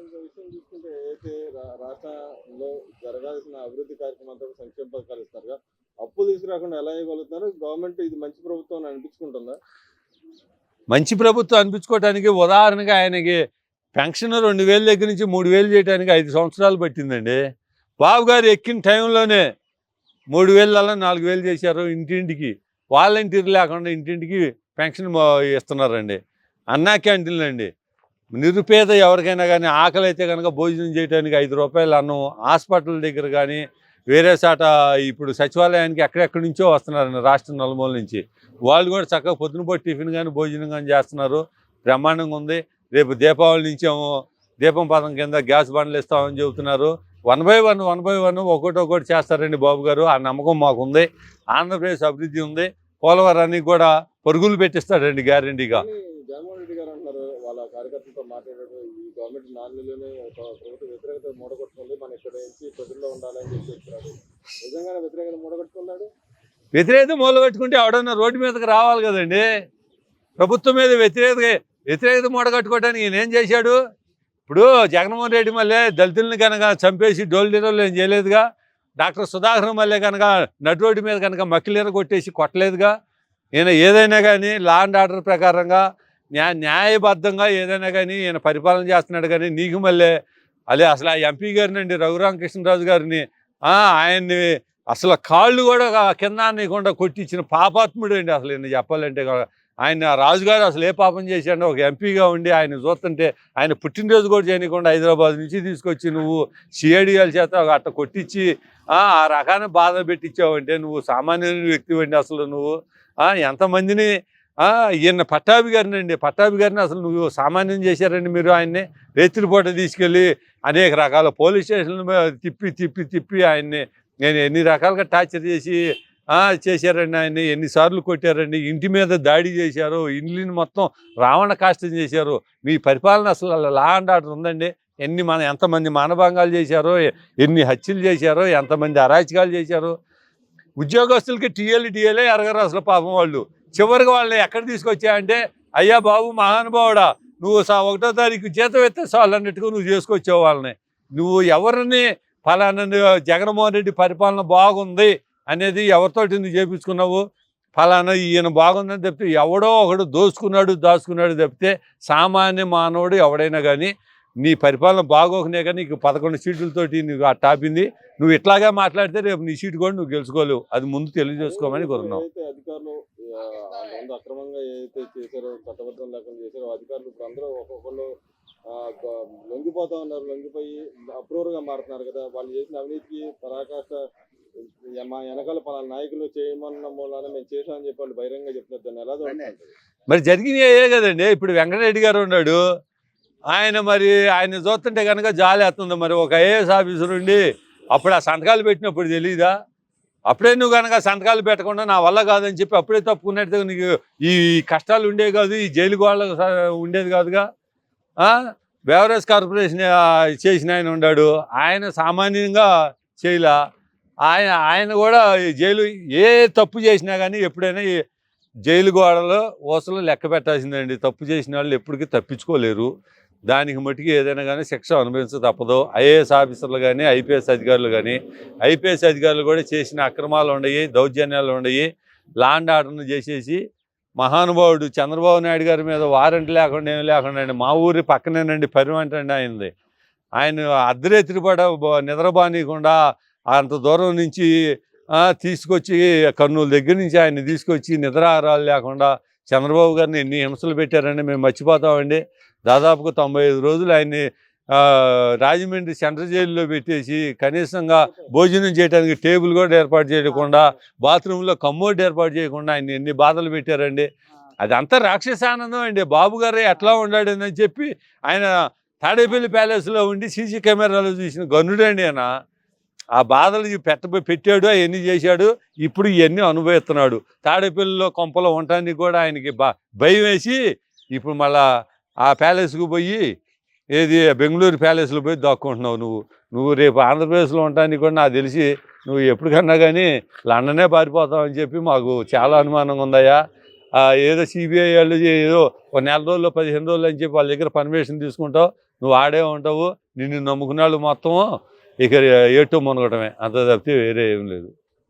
ఇంకో విషయం చూసుకుంటే ఏదైతే రాష్ట్రంలో జరగాల్సిన అభివృద్ధి కార్యక్రమాలతో సంక్షేమ పథకాలు ఇస్తారుగా అప్పు తీసుకురాకుండా ఎలా ఇవ్వగలుగుతున్నారు గవర్నమెంట్ ఇది మంచి ప్రభుత్వం అని అనిపించుకుంటుందా? మంచి ప్రభుత్వం అనిపించుకోవటానికి ఉదాహరణగా ఆయనకి పెన్షన్ 2000 దగ్గర నుంచి 3000 చేయడానికి 5 సంవత్సరాలు పట్టిందండి. బాబు గారు ఎక్కిన టైంలోనే 3000 అలా 4000 చేశారు. ఇంటింటికి వాలంటీర్ లేకుండా ఇంటింటికి పెన్షన్ ఇస్తున్నారండి. అన్నా క్యాంటీన్లు అండి, నిరుపేద ఎవరికైనా కానీ ఆకలి అయితే కనుక భోజనం చేయడానికి 5 రూపాయలు అన్నం. హాస్పిటల్ దగ్గర కానీ వేరే చాట ఇప్పుడు సచివాలయానికి ఎక్కడెక్కడి నుంచో వస్తున్నారండి రాష్ట్రం నలుమూల నుంచి. వాళ్ళు కూడా చక్కగా పొద్దునపూట టిఫిన్ కానీ భోజనం కానీ చేస్తున్నారు. బ్రహ్మాండంగా ఉంది. రేపు దీపావళి నుంచి ఏమో దీపం పథకం కింద గ్యాస్ బండ్లు ఇస్తామని చెబుతున్నారు. 1 by 1 ఒక్కొక్కటి చేస్తారండి బాబు గారు. ఆ నమ్మకం మాకుంది. ఆంధ్రప్రదేశ్ అభివృద్ధి ఉంది. పోలవరానికి కూడా పరుగులు పెట్టిస్తాడండి గ్యారంటీగా. కానీ జగన్మోహన్ రెడ్డి గారు అంటున్నారు వాళ్ళ కార్యకర్తలతో మాట్లాడారు, ఈ గవర్నమెంట్ 4 నెలలోనే ప్రభుత్వ వ్యతిరేకత మూడగొట్టుకుంది, మన ఇక్కడ నుంచి ప్రజల్లో ఉండాలని చెప్పి చెప్తున్నాడు. నిజంగానే వ్యతిరేకత మూడగొట్టుకున్నాడు? వ్యతిరేకత మొదలుపెట్టుకుంటే ఎవడన్నా రోడ్డు మీదకి రావాలి కదండి. ప్రభుత్వం మీద వ్యతిరేకత మూడగట్టుకోవడానికి ఈయన ఏం చేశాడు? ఇప్పుడు జగన్మోహన్ రెడ్డి మళ్ళీ దళితుల్ని కనుక చంపేసి డోల్డీరోలు ఏం చేయలేదుగా. డాక్టర్ సుధాకర్ మళ్ళీ కనుక నటు రోడ్డు మీద కనుక మక్కిలీర కొట్టేసి కొట్టలేదుగా. ఈయన ఏదైనా కానీ లా అండ్ ఆర్డర్ ప్రకారంగా న్యాయబద్ధంగా ఏదైనా కానీ ఈయన పరిపాలన చేస్తున్నాడు. కానీ నీకు మళ్ళీ అసలు ఆ ఎంపీ గారిని అండి, రఘురామకృష్ణరాజు గారిని, ఆయన్ని అసలు కాళ్ళు కూడా కింద నీకుండా కొట్టించిన పాపాత్ముడు అండి. అసలు ఈయన చెప్పాలంటే ఆయన రాజుగారు అసలు ఏ పాపం చేశాడో ఒక ఎంపీగా ఉండి ఆయన చూస్తుంటే ఆయన పుట్టినరోజు కూడా చేయకుండా హైదరాబాద్ నుంచి తీసుకొచ్చి నువ్వు సిఐడిఎల్ చేత అట్ట కొట్టించి ఆ రకాన్ని బాధ పెట్టించావంటే నువ్వు సామాన్య వ్యక్తి అండి. అసలు నువ్వు ఎంతమందిని ఈయన పట్టాభి గారిని అసలు నువ్వు సామాన్యం చేశారండి మీరు. ఆయన్ని రేత్రిపూట తీసుకెళ్ళి అనేక రకాల పోలీస్ స్టేషన్లు తిప్పి ఆయన్ని నేను ఎన్ని రకాలుగా టార్చర్ చేశారండి. ఆయన్ని ఎన్నిసార్లు కొట్టారండి, ఇంటి మీద దాడి చేశారు, ఇండ్లని మొత్తం రావణ కాష్టం చేశారు. మీ పరిపాలన అసలు లా అండ్ ఆర్డర్ ఉందండి? ఎంతమంది మానభంగాలు చేశారో, ఎన్ని హత్యలు చేశారో, ఎంతమంది అరాచకాలు చేశారు. ఉద్యోగస్తులకి టీఏలే ఎరగరు అసలు పాపం. వాళ్ళు చివరికి వాళ్ళని ఎక్కడ తీసుకొచ్చాయంటే, అయ్యా బాబు మహానుభావుడా నువ్వు 1వ తారీఖు జీతం ఎత్తే చాలు అన్నట్టుగా నువ్వు చేసుకొచ్చావు వాళ్ళని. నువ్వు ఎవరిని ఫలానా జగన్మోహన్ రెడ్డి పరిపాలన బాగుంది అనేది ఎవరితోటి నువ్వు చేపించుకున్నావు? ఫలానా ఈయన బాగుందని చెప్తే ఎవడో ఒకడు దాచుకున్నాడు తప్పితే సామాన్య మానవుడు ఎవడైనా కానీ నీ పరిపాలన బాగోకనే కానీ నీకు 11 సీట్లతోటి నువ్వు అట్టాపింది. నువ్వు ఇట్లాగా మాట్లాడితే రేపు నీ సీటు కూడా నువ్వు గెలుచుకోలేవు. అది ముందు తెలియజేసుకోమని కోరున్నావు. అధికారులు అక్రమంగా ఏదైతే చేశారో, చట్టబద్ధం లేకుండా చేశారో అధికారులు ఇప్పుడు అందరూ ఒక్కొక్కళ్ళు లొంగిపోతా ఉన్నారు. లొంగిపోయి అప్రూవర్గా మారుతున్నారు కదా. వాళ్ళు చేసిన అవినీతికి పరాకాష్ట మా వెనకాల పలానా నాయకులు చేయమన్న మూలాన మేము చేశామని చెప్పి వాళ్ళు బహిరంగ చెప్తున్నారు. దాన్ని ఎలా చూడండి? మరి జరిగినాయే కదండి. ఇప్పుడు వెంకటరెడ్డి గారు ఉన్నాడు, ఆయన చూస్తుంటే కనుక జాలేస్తుంది. మరి ఒక ఐఏఎస్ ఆఫీసర్ ఉండి అప్పుడు ఆ సంతకాలు పెట్టినప్పుడు తెలీదా? అప్పుడే నువ్వు కనుక సంతకాలు పెట్టకుండా నా వల్ల కాదని చెప్పి అప్పుడే తప్పుకున్నట్టు నీకు ఈ కష్టాలు ఉండేవి కాదు, ఈ జైలు గోళ్ళ ఉండేది కాదుగా. బెవరేజ్ కార్పొరేషన్ చేసిన ఆయన ఉన్నాడు, ఆయన సామాన్యంగా చేయలా. ఆయన కూడా జైలు ఏ తప్పు చేసినా కానీ ఎప్పుడైనా జైలు గోడలో ఓసలు లెక్క పెట్టాల్సిందండి. తప్పు చేసిన వాళ్ళు ఎప్పటికీ తప్పించుకోలేరు. దానికి మట్టుకు ఏదైనా కానీ శిక్ష అనుభవించ తప్పదు. ఐఏఎస్ ఆఫీసర్లు కానీ ఐపీఎస్ అధికారులు కూడా చేసిన అక్రమాలు ఉన్నాయి, దౌర్జన్యాలు ఉన్నాయి. లా అండ్ ఆర్డర్ను చేసేసి మహానుభావుడు చంద్రబాబు నాయుడు గారి మీద వారెంట్ లేకుండా ఏమి లేకుండా అండి, మా ఊరి పక్కనేనండి పరివంట అండి ఆయనది. ఆయన అర్ధరాత్రి పూట నిద్రబానీయకుండా అంత దూరం నుంచి తీసుకొచ్చి కర్నూలు దగ్గర నుంచి ఆయన తీసుకొచ్చి నిద్రాహారాలు లేకుండా చంద్రబాబు గారిని ఎన్ని హింసలు పెట్టారండి మేము మర్చిపోతామండి. దాదాపుగా 95 రోజులు ఆయన్ని రాజమండ్రి సెంట్రల్ జైల్లో పెట్టేసి కనీసంగా భోజనం చేయడానికి టేబుల్ కూడా ఏర్పాటు చేయకుండా, బాత్రూంలో కమ్మోడ్ ఏర్పాటు చేయకుండా ఆయన ఎన్ని బాధలు పెట్టారండి. అదంతా రాక్షసానందం అండి. బాబు గారే ఎట్లా ఉండాడని చెప్పి ఆయన తాడేపల్లి ప్యాలెస్లో ఉండి సీసీ కెమెరాలో చూసిన గనుడండి. ఆయన ఆ బాధలు పెట్టాడు, అవన్నీ చేశాడు. ఇప్పుడు ఇవన్నీ అనుభవిస్తున్నాడు. తాడేపల్లిలో కొంపలో ఉండటానికి కూడా ఆయనకి భయం వేసి ఇప్పుడు మళ్ళా ఆ ప్యాలెస్కు పోయి బెంగళూరు ప్యాలెస్లో పోయి దాక్కుంటున్నావు. నువ్వు రేపు ఆంధ్రప్రదేశ్లో ఉండటానికి కూడా నాకు తెలిసి నువ్వు ఎప్పటికన్నా కానీ లండనే పారిపోతావు అని చెప్పి మాకు చాలా అనుమానంగా ఉందయ్యా. ఏదో సిబిఐ వాళ్ళు ఏదో 1 నెల రోజుల్లో 15 రోజులు అని చెప్పి వాళ్ళ దగ్గర పర్మిషన్ తీసుకుంటావు. నువ్వు ఆడే ఉంటావు, నిన్ను నమ్ముకున్న వాళ్ళు మొత్తం ఇక ఎటు మునగటమే, అంత తప్పితే వేరే ఏం లేదు.